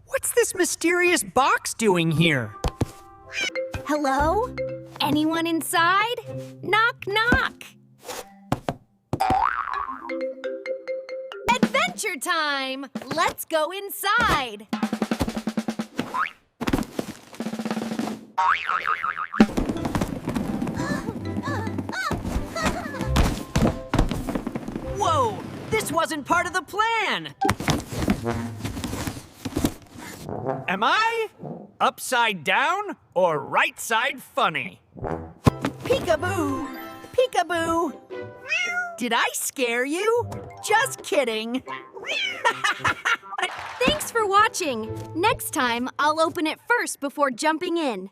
What's this mysterious box doing here? Hello? Anyone inside? Knock, knock. Adventure time! Let's go inside. Whoa! This wasn't part of the plan! Am I upside down or right side funny? Peekaboo! Peekaboo! Did I scare you? Just kidding. Thanks for watching. Next time, I'll open it first before jumping in.